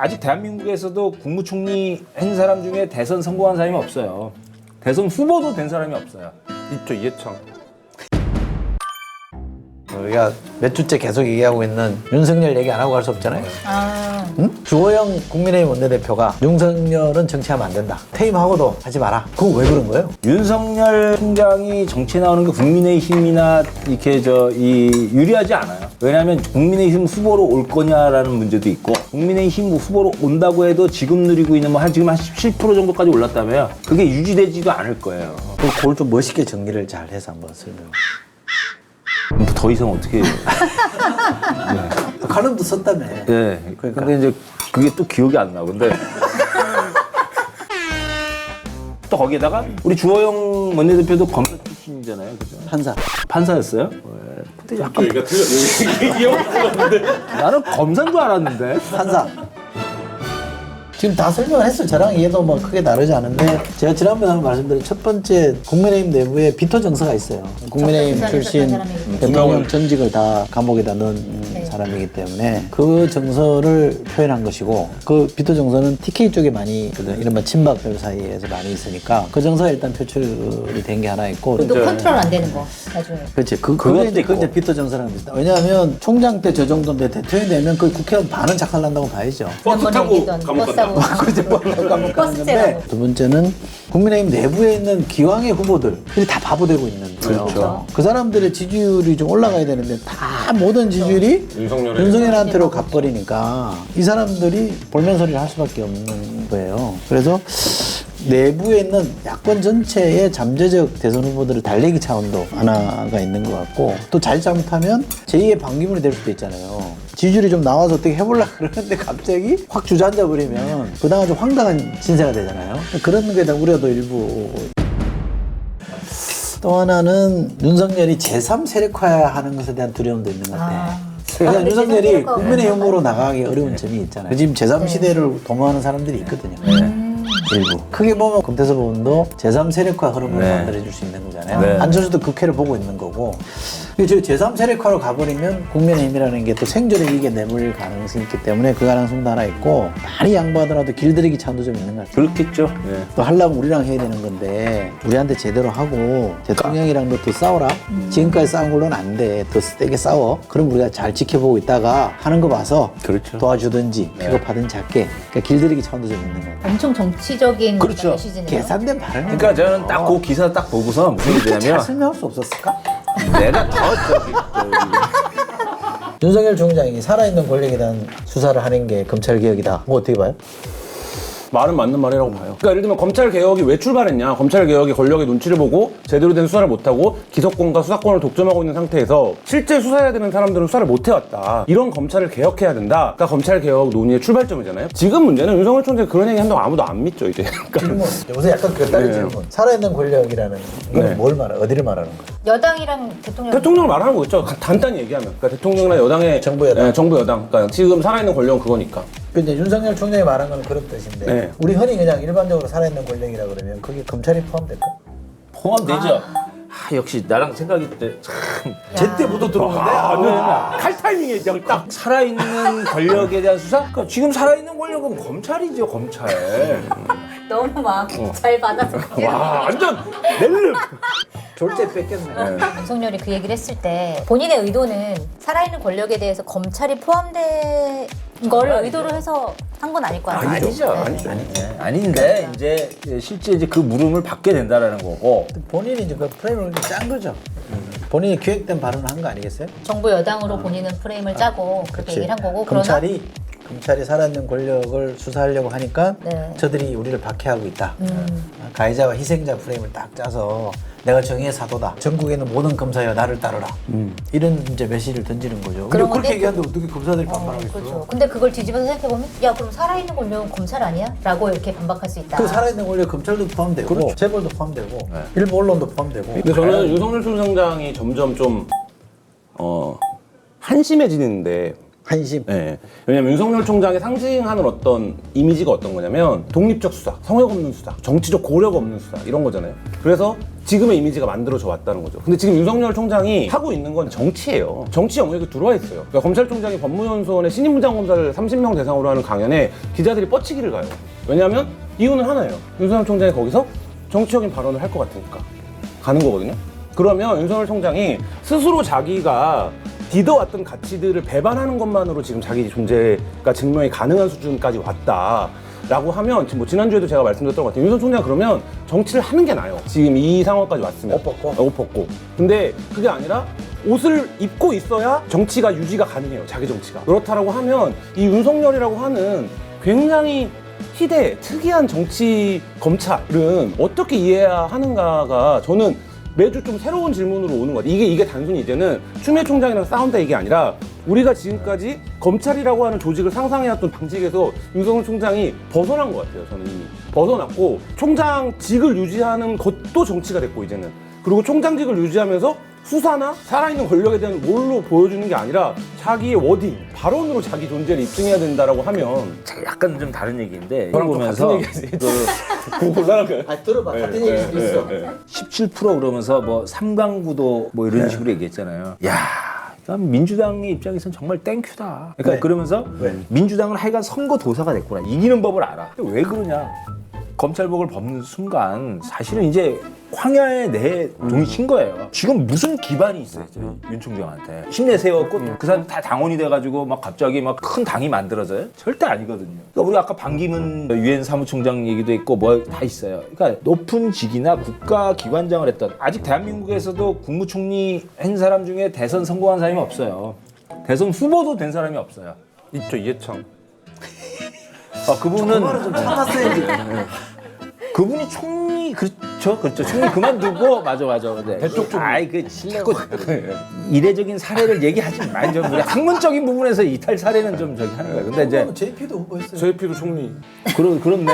아직 대한민국에서도 국무총리 한 사람 중에 대선 성공한 사람이 없어요. 대선 후보도 된 사람이 없어요. 있죠, 이해창. 우리가 몇 주째 계속 얘기하고 있는 윤석열 얘기 안 하고 갈 수 없잖아요. 응? 주호영 국민의힘 원내대표가 윤석열은 정치하면 안 된다. 퇴임하고도 하지 마라. 그거 왜 그런 거예요? 윤석열 총장이 정치에 나오는 게 국민의힘이나 이렇게 유리하지 않아요. 왜냐하면 국민의힘 후보로 올 거냐라는 문제도 있고, 국민의힘 후보로 온다고 해도 지금 누리고 있는 지금 한 17% 정도까지 올랐다며요. 그게 유지되지도 않을 거예요. 그걸 좀 멋있게 정리를 잘 해서 한번 설명. 더 이상 어떻게 해요? 칼럼도 썼다며. 네. 그러니까. 근데 이제 그게 또 기억이 안 나. 근데 또 거기에다가 우리 주호영 원내대표도 검사 출신이잖아요. 그죠? 판사였어요? 네. 근데 약간 얘기가 틀려. 기억 틀렸는데. 나는 검사인 줄 알았는데. 판사. 지금 다 설명을 했어요. 저랑 얘도 뭐 크게 다르지 않은데, 제가 지난번에 한번 말씀드린 첫 번째 국민의힘 내부에 비토 정서가 있어요. 국민의힘 출신 대통령 전직을 다 감옥에다 넣은 사람이기 때문에 그 정서를 표현한 것이고, 그 비토 정서는 TK 쪽에 많이 있거든. 이른바 친박들 사이에서 많이 있으니까 그 정서가 일단 표출이 된 게 하나 있고, 또 컨트롤 안 되는 거 나중에. 그렇지. 그게 이제 비토 정서라는 비슷하다. 왜냐하면 총장 때 저 정도인데 대통령이 되면 그 국회의원 반은 작살난다고 봐야죠. 버스 타고 감옥 간다. 그렇지. 감옥 가는 건데. 버스째라고. 두 번째는 국민의힘 내부에 있는 기왕의 후보들이 다 바보 되고 있는 거예요. 그렇죠. 그 사람들의 지지율이 좀 올라가야 되는데 다 모든 지지율이 윤석열한테로 가버리니까 이 사람들이 볼멘 소리를 할 수밖에 없는 거예요. 그래서 내부에 있는 야권 전체의 잠재적 대선 후보들을 달래기 차원도 하나가 있는 것 같고, 또 잘못하면 제2의 반기문이 될 수도 있잖아요. 지지율이 좀 나와서 어떻게 해보려고 그러는데 갑자기 확 주저앉아 버리면 그 다음에 좀 황당한 신세가 되잖아요. 그런 거에 대한 우려도 일부. 또 하나는 윤석열이 제3 세력화하는 것에 대한 두려움도 있는 것 같아요. 그러니까 윤석열이 국민의힘으로 나가기 어려운 점이 있잖아요. 지금 제3시대를 도모하는 사람들이 있거든요. 일부. 크게 보면 금태섭 의원도 제3 세력화 흐름을 만들어줄 수 있는 거잖아요. 네. 안철수도 국회를 보고 있는 거고. 제3 세력화로 가버리면 국민의힘이라는 게 또 생존의 위기에 내몰릴 가능성이 있기 때문에 그 가능성도 하나 있고, 많이 양보하더라도 길들이기 차원도 좀 있는 것 같아요. 그렇겠죠. 네. 또 하려면 우리랑 해야 되는 건데, 우리한테 제대로 하고 대통령이랑도 더 싸워라. 지금까지 싸운 걸로는 안 돼. 더 세게 싸워. 그럼 우리가 잘 지켜보고 있다가 하는 거 봐서 그렇죠. 도와주든지 픽업하든지 할게. 그러니까 길들이기 차원도 좀 있는 것 같아요. 엄청 정치적인 그렇죠. 메시지네요. 계산된 발언. 그러니까 저는 딱 그 기사 딱 보고서 무슨 일이 잘 되냐면 설명할 수 없었을까? 내가 더 윤석열 총장이 살아있는 권력에 대한 수사를 하는 게 검찰개혁이다. 뭐 어떻게 봐요? 말은 맞는 말이라고 봐요. 그러니까 예를 들면 검찰개혁이 왜 출발했냐. 검찰개혁이 권력의 눈치를 보고 제대로 된 수사를 못하고 기소권과 수사권을 독점하고 있는 상태에서 실제 수사해야 되는 사람들은 수사를 못 해왔다. 이런 검찰을 개혁해야 된다. 그러니까 검찰개혁 논의의 출발점이잖아요. 지금 문제는 윤석열 총장이 그런 얘기 한다고 아무도 안 믿죠, 이제. 질문. 요새 약간 다른 질문. 살아있는 권력이라는 건 뭘 말해? 어디를 말하는 거예요? 여당이랑 대통령을 말하는 거 있죠. 간단히 얘기하면. 그러니까 대통령이나 여당의 정부 여당. 네, 정부 여당. 그러니까 지금 살아있는 권력은 그거니까. 근데 윤석열 총장이 말한 건 그런 뜻인데, 네. 우리 흔히 그냥 일반적으로 살아있는 권력이라 그러면 거기에 검찰이 포함될까? 포함되죠. 역시 나랑 생각이 참 제때부터 들어오는데 칼 타이밍에 그냥 딱. 살아있는 권력에 대한 수사? 그러니까 지금 살아있는 권력은 검찰이죠, 검찰. 너무 막 잘 받아서 와, 완전 낼름. 졸제 뺏겼네. 윤석열이 그 얘기를 했을 때 본인의 의도는 살아있는 권력에 대해서 검찰이 포함된 걸 의도로 해서 한 건 아닐 거 아니에요? 아니죠. 아닌데 이제 실제 이제 그 물음을 받게 된다라는 거고. 본인이 이제 그 프레임을 짠 거죠. 본인이 기획된 발언을 한 거 아니겠어요? 정부 여당으로 본인은 프레임을 짜고 그렇게 얘기를 한 거고, 검찰이 살아있는 권력을 수사하려고 하니까 네. 저들이 우리를 박해하고 있다. 가해자와 희생자 프레임을 딱 짜서 내가 정의의 사도다. 전국에 있는 모든 검사여 나를 따르라. 이런 이제 메시지를 던지는 거죠. 근데 그런 그렇게 건데 얘기하는데 어떻게 검사들이 반발하겠어? 그렇죠. 근데 그걸 뒤집어서 생각해보면, 야 그럼 살아있는 권력은 검찰 아니야? 라고 이렇게 반박할 수 있다. 그 살아있는 권력 검찰도 포함되고 재벌도 포함되고 일부 언론도 포함되고. 근데 저는 윤석열 총장이 점점 좀 한심해지는데, 한심. 네. 왜냐면 윤석열 총장이 상징하는 어떤 이미지가 어떤 거냐면 독립적 수사, 성역 없는 수사, 정치적 고려가 없는 수사 이런 거잖아요. 그래서 지금의 이미지가 만들어져 왔다는 거죠. 근데 지금 윤석열 총장이 하고 있는 건 정치예요. 정치 영역에 들어와 있어요. 그러니까 검찰총장이 법무연수원의 신입부장 검사를 30명 대상으로 하는 강연에 기자들이 뻗치기를 가요. 왜냐하면 이유는 하나예요. 윤석열 총장이 거기서 정치적인 발언을 할 것 같으니까 가는 거거든요. 그러면 윤석열 총장이 스스로 자기가 디뎌왔던 가치들을 배반하는 것만으로 지금 자기 존재가 증명이 가능한 수준까지 왔다라고 하면 지금 뭐 지난주에도 제가 말씀드렸던 것 같아요. 윤석열 총장 그러면 정치를 하는 게 나아요. 지금 이 상황까지 왔으면. 옷 벗고. 근데 그게 아니라 옷을 입고 있어야 정치가 유지가 가능해요. 자기 정치가. 그렇다라고 하면 이 윤석열이라고 하는 굉장히 희대, 특이한 정치 검찰은 어떻게 이해해야 하는가가 저는 매주 좀 새로운 질문으로 오는 것 같아요. 이게 단순히 이제는 추미애 총장이랑 싸운다 이게 아니라 우리가 지금까지 검찰이라고 하는 조직을 상상해왔던 방식에서 윤석열 총장이 벗어난 것 같아요. 저는 이미 벗어났고 총장직을 유지하는 것도 정치가 됐고 이제는 그리고 총장직을 유지하면서 수사나 살아있는 권력에 대한 뭘로 보여주는 게 아니라 자기의 워딩, 발언으로 자기 존재를 입증해야 된다라고 하면 약간 좀 다른 얘기인데 저랑 또 보면서 같은 얘기지. 그거 곤란한가요? 들어봐. 같은 얘기일 수도 있어. 17% 그러면서 뭐 삼강구도 뭐 이런 식으로 얘기했잖아요. 야. 민주당의 입장에서는 정말 땡큐다. 그러니까 네. 그러면서 민주당은 하여간 선거 도사가 됐구나. 이기는 법을 알아. 왜 그러냐? 검찰복을 벗는 순간 사실은 이제 황야에 내 종이 친 거예요. 지금 무슨 기반이 있어요, 윤 총장한테. 힘내세웠고 그 사람 다 당원이 돼가지고 막 갑자기 막 큰 당이 만들어져요? 절대 아니거든요. 그러니까 우리 아까 반기문 유엔 사무총장 얘기도 있고 뭐 다 있어요. 그러니까 높은 직이나 국가기관장을 했던 아직 대한민국에서도 국무총리 한 사람 중에 대선 성공한 사람이 없어요. 대선 후보도 된 사람이 없어요. 있죠, 이해창. 그분은 좀 참았어야지. 그분이 총리 그렇죠 총리 그만두고 맞아 네. 대쪽 총리. 아이 그 자꾸 이례적인 사례를 얘기하지 마. 좀 우리 학문적인 부분에서 이탈 사례는 좀 저기 하는 거야. 근데 이제 JP도 후보했어요. JP도 총리. 그렇네.